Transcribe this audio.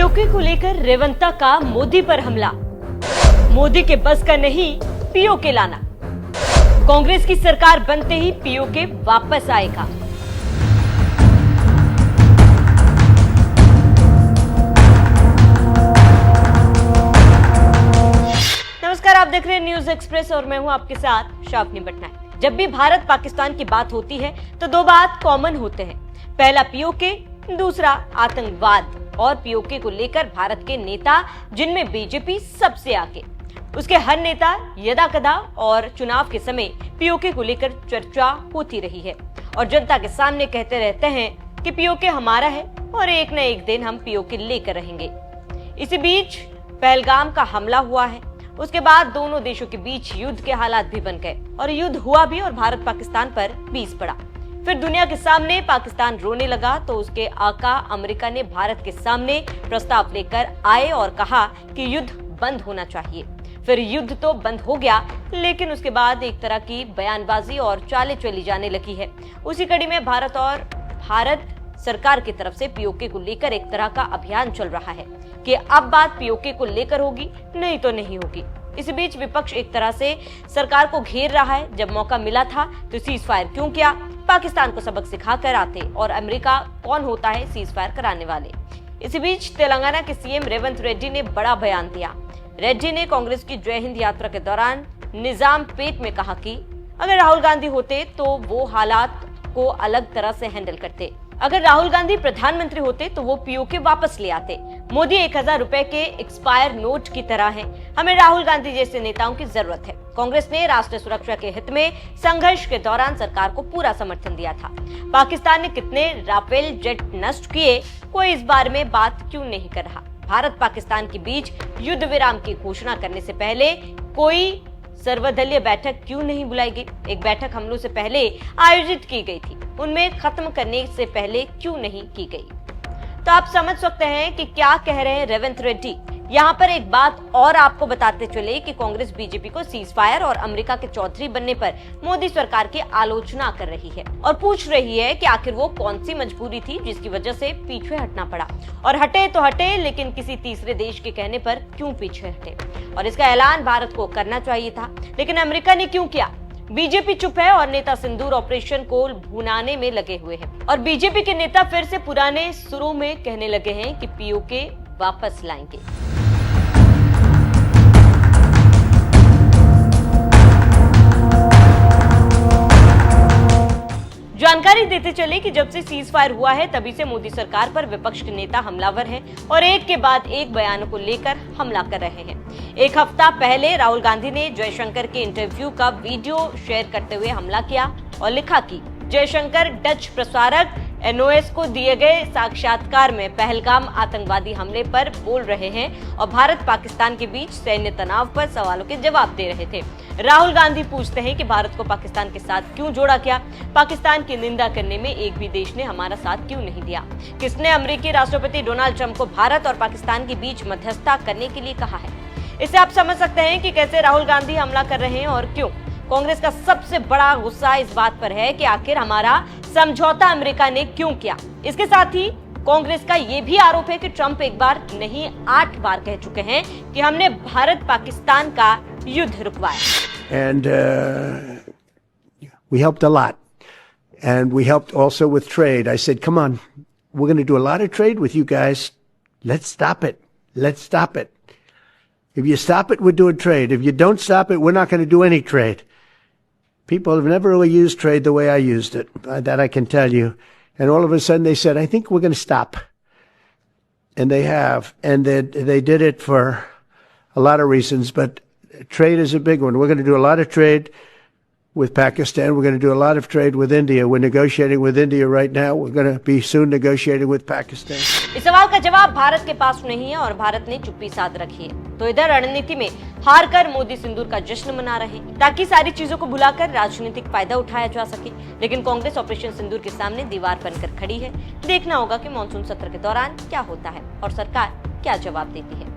PoK को लेकर रेवंता का मोदी पर हमला। मोदी के बस का नहीं पीओके लाना। कांग्रेस की सरकार बनते ही पीओके वापस आएगा। नमस्कार, आप देख रहे हैं न्यूज एक्सप्रेस और मैं हूं आपके साथ शावनी पटनायक। जब भी भारत पाकिस्तान की बात होती है तो दो बात कॉमन होते हैं, पहला पीओके, दूसरा आतंकवाद। और पीओके को लेकर भारत के नेता, जिनमें बीजेपी सबसे आगे, उसके हर नेता यदाकदा और चुनाव के समय पीओके को लेकर चर्चा होती रही है और जनता के सामने कहते रहते हैं कि पीओके हमारा है और एक न एक दिन हम पीओके लेकर रहेंगे। इसी बीच पहलगाम का हमला हुआ है, उसके बाद दोनों देशों के बीच युद्ध के हालात भी बन गए और युद्ध हुआ भी और भारत पाकिस्तान पर बीस पड़ा। फिर दुनिया के सामने पाकिस्तान रोने लगा तो उसके आका अमेरिका ने भारत के सामने प्रस्ताव लेकर आए और कहा कि युद्ध बंद होना चाहिए। फिर युद्ध तो बंद हो गया, लेकिन उसके बाद एक तरह की बयानबाजी और चालें चली जाने लगी है। उसी कड़ी में भारत सरकार की तरफ से पीओके को लेकर एक तरह का अभियान चल रहा है कि अब बात पीओके को लेकर होगी, नहीं तो नहीं होगी। इस बीच विपक्ष एक तरह से सरकार को घेर रहा है। जब मौका मिला था तो सीज फायर क्यों किया, पाकिस्तान को सबक सिखा कर आते, और अमेरिका कौन होता है सीज फायर कराने वाले। इसी बीच तेलंगाना के सीएम रेवंत रेड्डी ने बड़ा बयान दिया। रेड्डी ने कांग्रेस की जय हिंद यात्रा के दौरान निजामपेट में कहा कि अगर राहुल गांधी होते तो वो हालात को अलग तरह से हैंडल करते। अगर राहुल गांधी प्रधानमंत्री होते तो वो पीओके वापस ले आते। मोदी 1000 रुपए के एक्सपायर नोट की तरह हैं। हमें राहुल गांधी जैसे नेताओं की जरूरत है। कांग्रेस ने राष्ट्रीय सुरक्षा के हित में संघर्ष के दौरान सरकार को पूरा समर्थन दिया था। पाकिस्तान ने कितने राफेल जेट नष्ट किए, कोई इस बारे में बात क्यों नहीं कर रहा। भारत पाकिस्तान के बीच युद्ध विराम की घोषणा करने से पहले कोई सर्वदलीय बैठक क्यों नहीं बुलाई गई। एक बैठक हमलों से पहले आयोजित की गई थी, उनमें खत्म करने से पहले क्यों नहीं की गई। तो आप समझ सकते हैं कि क्या कह रहे हैं रेवंत रेड्डी। यहाँ पर एक बात और आपको बताते चले कि कांग्रेस बीजेपी को सीज फायर और अमेरिका के चौधरी बनने पर मोदी सरकार की आलोचना कर रही है और पूछ रही है कि आखिर वो कौन सी मजबूरी थी जिसकी वजह से पीछे हटना पड़ा, और हटे तो हटे, लेकिन किसी तीसरे देश के कहने पर क्यों पीछे हटे। और इसका ऐलान भारत को करना चाहिए था, लेकिन अमेरिका ने क्यों किया। बीजेपी चुप है और नेता सिंदूर ऑपरेशन को भुनाने में लगे हुए हैं, और बीजेपी के नेता फिर से पुराने सुरों में कहने लगे हैं कि पीओके वापस लाएंगे। जानकारी देते चले कि जब से सीज फायर हुआ है तभी से मोदी सरकार पर विपक्ष के नेता हमलावर हैं और एक के बाद एक बयानों को लेकर हमला कर रहे हैं। एक हफ्ता पहले राहुल गांधी ने जयशंकर के इंटरव्यू का वीडियो शेयर करते हुए हमला किया और लिखा कि जयशंकर डच प्रसारक एनओएस को दिए गए साक्षात्कार में पहलगाम आतंकवादी हमले पर बोल रहे हैं और भारत पाकिस्तान के बीच सैन्य तनाव पर सवालों के जवाब दे रहे थे। राहुल गांधी पूछते हैं कि भारत को पाकिस्तान के साथ क्यों जोड़ा गया, पाकिस्तान की निंदा करने में एक भी देश ने हमारा साथ क्यों नहीं दिया, किसने अमेरिकी राष्ट्रपति डोनाल्ड ट्रंप को भारत और पाकिस्तान के बीच मध्यस्थता करने के लिए कहा है। इससे आप समझ सकते हैं कि कैसे राहुल गांधी हमला कर रहे हैं और क्यों। कांग्रेस का सबसे बड़ा गुस्सा इस बात पर है कि आखिर हमारा समझौता अमेरिका ने क्यों किया। इसके साथ ही कांग्रेस का यह भी आरोप है कि ट्रंप एक बार नहीं 8 बार कह चुके हैं कि हमने भारत पाकिस्तान का युद्ध रुकवाया। And we helped a lot, and we helped also with trade. I said, come on, we're going to do a lot of trade with you guys. Let's stop it. Let's stop it. If you stop it, we're doing trade. If you don't stop it, we're not going to do any trade. People have never really used trade the way I used it. That I can tell you. And all of a sudden they said, I think we're going to stop. And they have. And they did it for a lot of reasons, but trade is a big one. We're going to do a lot of trade with Pakistan. We're going to do a lot of trade with India. We're negotiating with India right now. We're going to be soon negotiating with Pakistan. इस सवाल का जवाब भारत के पास नहीं है और भारत ने चुप्पी साध रखी है। तो इधर रणनीति में हार कर मोदी सिंदूर का जश्न मना रहे हैं ताकि सारी चीजों को भुलाकर राजनीतिक फायदा उठाया जा सके। लेकिन कांग्रेस ऑपरेशन सिंदूर के सामने दीवार बनकर खड़ी है। देखना होगा कि मानसून सत्र के दौरान क्या होता है और सरकार क्या जवाब देती है।